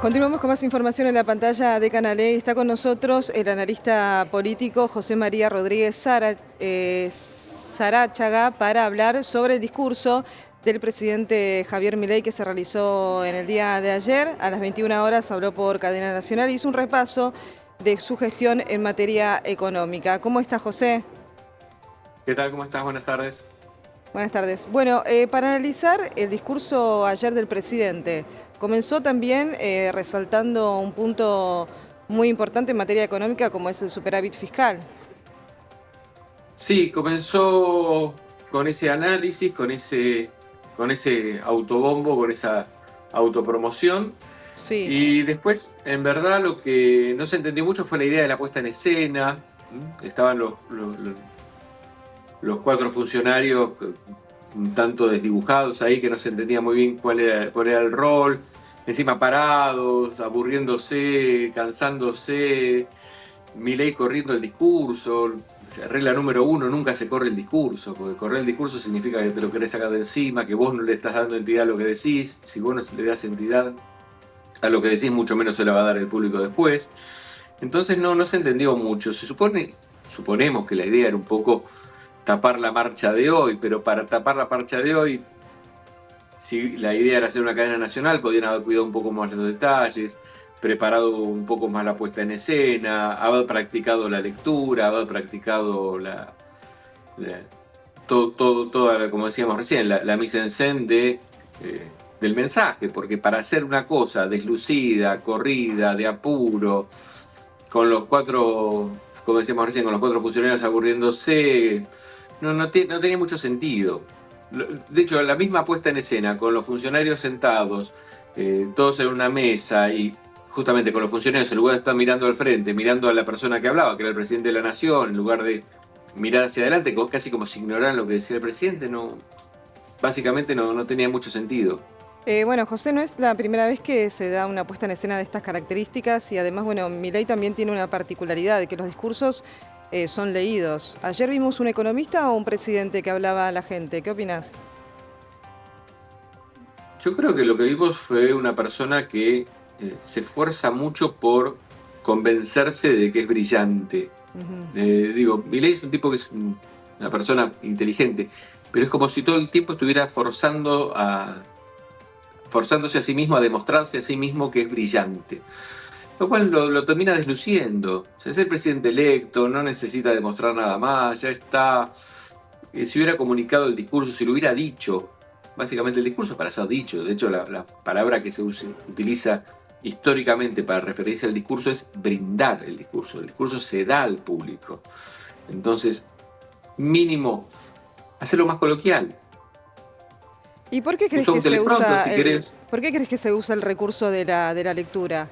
Continuamos con más información en la pantalla de Canal E. Está con nosotros el analista político José María Rodríguez Saráchaga para hablar sobre el discurso del presidente Javier Milei que se realizó en el día de ayer. A las 21 horas habló por cadena nacional y hizo un repaso de su gestión en materia económica. ¿Cómo está, José? ¿Qué tal? ¿Cómo estás? Buenas tardes. Buenas tardes. Bueno, para analizar el discurso ayer del presidente, comenzó también resaltando un punto muy importante en materia económica como es el superávit fiscal. Sí, comenzó con ese análisis, con ese autobombo, con esa autopromoción. Sí. Y después, en verdad, lo que no se entendió mucho fue la idea de la puesta en escena. Estaban los cuatro funcionarios un tanto desdibujados ahí, que no se entendía muy bien cuál era el rol. Encima parados, aburriéndose, cansándose. Milei corriendo el discurso. Regla número 1, nunca se corre el discurso, porque correr el discurso significa que te lo querés sacar de encima, que vos no le estás dando entidad a lo que decís. Si vos no le das entidad a lo que decís, mucho menos se la va a dar el público después. Entonces no se entendió mucho. Suponemos que la idea era un poco tapar la marcha de hoy, pero para tapar la marcha de hoy, si la idea era hacer una cadena nacional, podían haber cuidado un poco más los detalles, preparado un poco más la puesta en escena, haber practicado la lectura, haber practicado toda, como decíamos recién, la mise en scène del mensaje, porque para hacer una cosa deslucida, corrida, de apuro, con los cuatro, como decíamos recién, con los cuatro funcionarios aburriéndose, no tenía mucho sentido. De hecho, la misma puesta en escena, con los funcionarios sentados, todos en una mesa y justamente con los funcionarios, en lugar de estar mirando al frente, mirando a la persona que hablaba, que era el presidente de la nación, en lugar de mirar hacia adelante, casi como si ignoraran lo que decía el presidente, básicamente no tenía mucho sentido. Bueno, José, no es la primera vez que se da una puesta en escena de estas características y además, bueno, Milei también tiene una particularidad de que los discursos son leídos. Ayer vimos un economista o un presidente que hablaba a la gente. ¿Qué opinas? Yo creo que lo que vimos fue una persona que se esfuerza mucho por convencerse de que es brillante. Milei es un tipo que es una persona inteligente, pero es como si todo el tiempo estuviera forzándose a sí mismo a demostrarse a sí mismo que es brillante. Lo cual lo termina desluciendo. O sea, es el presidente electo, no necesita demostrar nada más, ya está. Si hubiera comunicado el discurso, si lo hubiera dicho, básicamente el discurso es para ser dicho. De hecho, la palabra que se utiliza históricamente para referirse al discurso es brindar el discurso. El discurso se da al público. Entonces, mínimo, hacerlo más coloquial. ¿Y por qué crees Usa que un se teleprompter usa si querés, por qué crees que se usa el recurso de la lectura?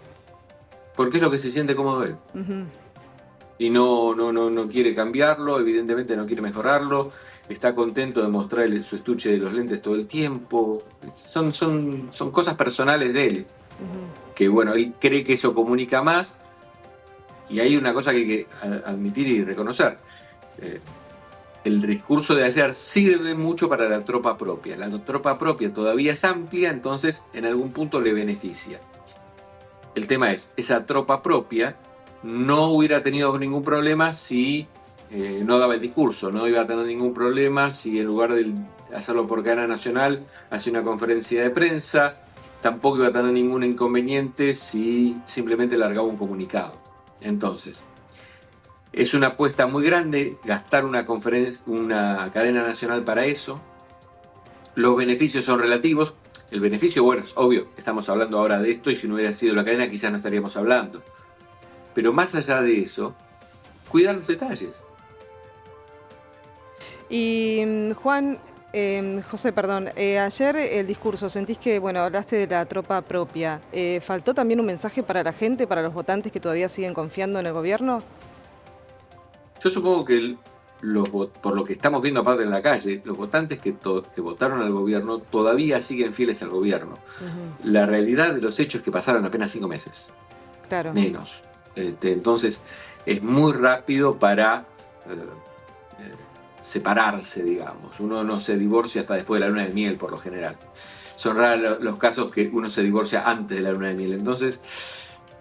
porque es lo que se siente cómodo él. Ujú. Y no quiere cambiarlo, evidentemente no quiere mejorarlo, está contento de mostrar su estuche de los lentes todo el tiempo. Son cosas personales de él, que bueno, él cree que eso comunica más, y hay una cosa que hay que admitir y reconocer. El discurso de ayer sirve mucho para la tropa propia. La tropa propia todavía es amplia, entonces en algún punto le beneficia. El tema es, esa tropa propia no hubiera tenido ningún problema si no daba el discurso, no iba a tener ningún problema si en lugar de hacerlo por cadena nacional hace una conferencia de prensa, tampoco iba a tener ningún inconveniente si simplemente largaba un comunicado. Entonces, es una apuesta muy grande gastar una cadena nacional para eso. Los beneficios son relativos. El beneficio, bueno, es obvio, estamos hablando ahora de esto y si no hubiera sido la cadena quizás no estaríamos hablando. Pero más allá de eso, cuidar los detalles. Y Juan, José, perdón, ayer el discurso, sentís que, bueno, hablaste de la tropa propia. ¿Faltó también un mensaje para la gente, para los votantes que todavía siguen confiando en el gobierno? Yo supongo que por lo que estamos viendo aparte en la calle, los votantes que votaron al gobierno todavía siguen fieles al gobierno. La realidad de los hechos es que pasaron apenas 5 meses. Claro. Menos. Entonces es muy rápido para separarse, digamos. Uno no se divorcia hasta después de la luna de miel, por lo general. son raros los casos que uno se divorcia antes de la luna de miel. Entonces,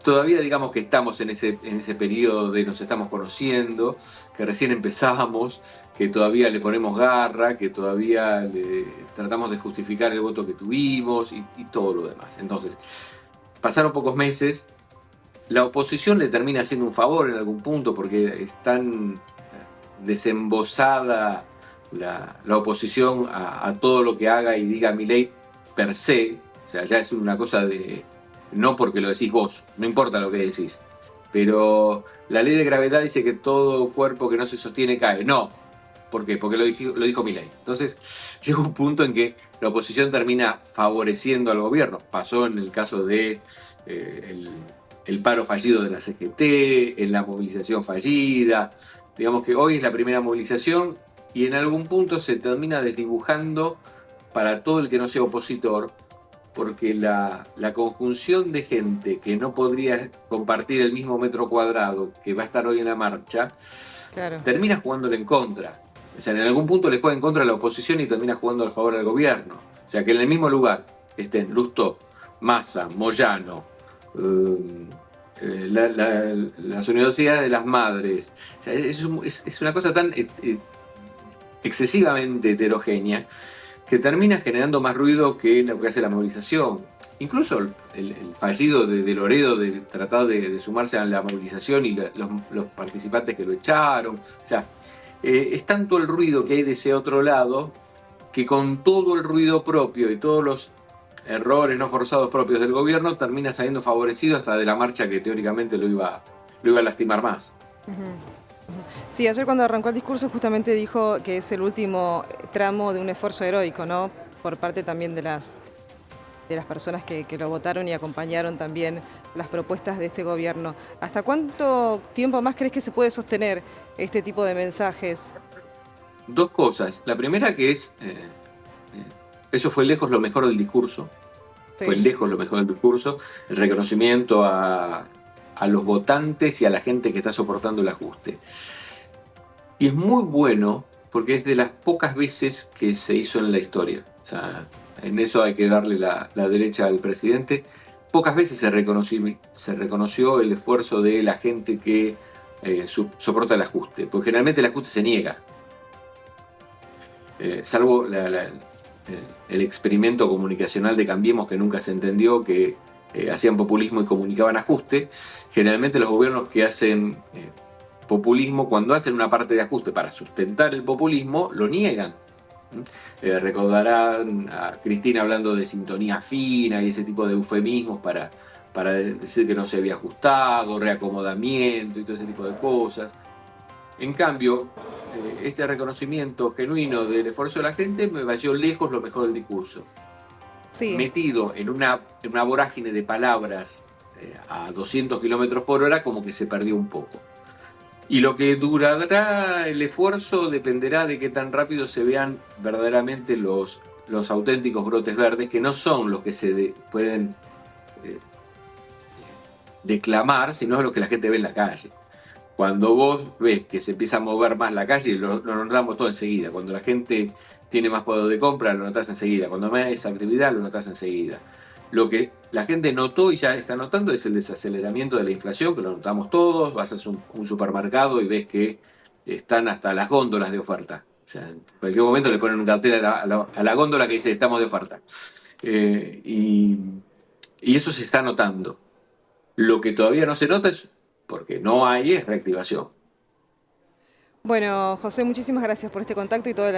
todavía digamos que estamos en ese periodo de nos estamos conociendo, que recién empezamos, que todavía le ponemos garra, que todavía tratamos de justificar el voto que tuvimos y todo lo demás. Entonces, pasaron pocos meses, la oposición le termina haciendo un favor en algún punto porque es tan desembosada la oposición a todo lo que haga y diga Milei per se, o sea, ya es una cosa de, no porque lo decís vos, no importa lo que decís, pero la ley de gravedad dice que todo cuerpo que no se sostiene cae. No, ¿por qué? Porque lo dijo Milei. Entonces llega un punto en que la oposición termina favoreciendo al gobierno. Pasó en el caso de el paro fallido de la CGT, en la movilización fallida. Digamos que hoy es la primera movilización y en algún punto se termina desdibujando para todo el que no sea opositor, porque la conjunción de gente que no podría compartir el mismo metro cuadrado que va a estar hoy en la marcha, Claro. termina jugándole en contra. O sea, en algún punto le juega en contra a la oposición y termina jugando a favor del gobierno. O sea, que en el mismo lugar estén Lustó, Massa, Moyano, las universidades de las madres. O sea, es una cosa tan excesivamente heterogénea que termina generando más ruido que lo que hace la movilización. Incluso el fallido de Loredo de tratar de sumarse a la movilización y los participantes que lo echaron. O sea, es tanto el ruido que hay de ese otro lado que con todo el ruido propio y todos los errores no forzados propios del gobierno termina saliendo favorecido hasta de la marcha que teóricamente lo iba a lastimar más. Sí, ayer cuando arrancó el discurso justamente dijo que es el último tramo de un esfuerzo heroico, ¿no? Por parte también de las personas que lo votaron y acompañaron también las propuestas de este gobierno. ¿Hasta cuánto tiempo más crees que se puede sostener este tipo de mensajes? Dos cosas. La primera que es, eso fue lejos lo mejor del discurso. Sí. Fue lejos lo mejor del discurso. El reconocimiento a los votantes y a la gente que está soportando el ajuste. Y es muy bueno porque es de las pocas veces que se hizo en la historia. O sea, en eso hay que darle la derecha al presidente. Pocas veces se reconoció el esfuerzo de la gente que soporta el ajuste, porque generalmente el ajuste se niega. Salvo el experimento comunicacional de Cambiemos, que nunca se entendió, que hacían populismo y comunicaban ajuste. Generalmente los gobiernos que hacen populismo, cuando hacen una parte de ajuste para sustentar el populismo, lo niegan. Recordarán a Cristina hablando de sintonía fina y ese tipo de eufemismos para decir que no se había ajustado, reacomodamiento y todo ese tipo de cosas. En cambio, este reconocimiento genuino del esfuerzo de la gente me pareció lejos lo mejor del discurso. Sí. Metido en una vorágine de palabras a 200 kilómetros por hora, como que se perdió un poco. Y lo que durará el esfuerzo dependerá de qué tan rápido se vean verdaderamente los auténticos brotes verdes, que no son los que se pueden declamar, sino los que la gente ve en la calle. Cuando vos ves que se empieza a mover más la calle, lo notamos todo enseguida. Cuando la gente tiene más poder de compra, lo notás enseguida. Cuando más esa actividad, lo notás enseguida. Lo que la gente notó y ya está notando es el desaceleramiento de la inflación, que lo notamos todos. Vas a un supermercado y ves que están hasta las góndolas de oferta. O sea, en cualquier momento le ponen un cartel a la góndola que dice estamos de oferta. Y eso se está notando. Lo que todavía no se nota es, porque no hay, es reactivación. Bueno, José, muchísimas gracias por este contacto y todo el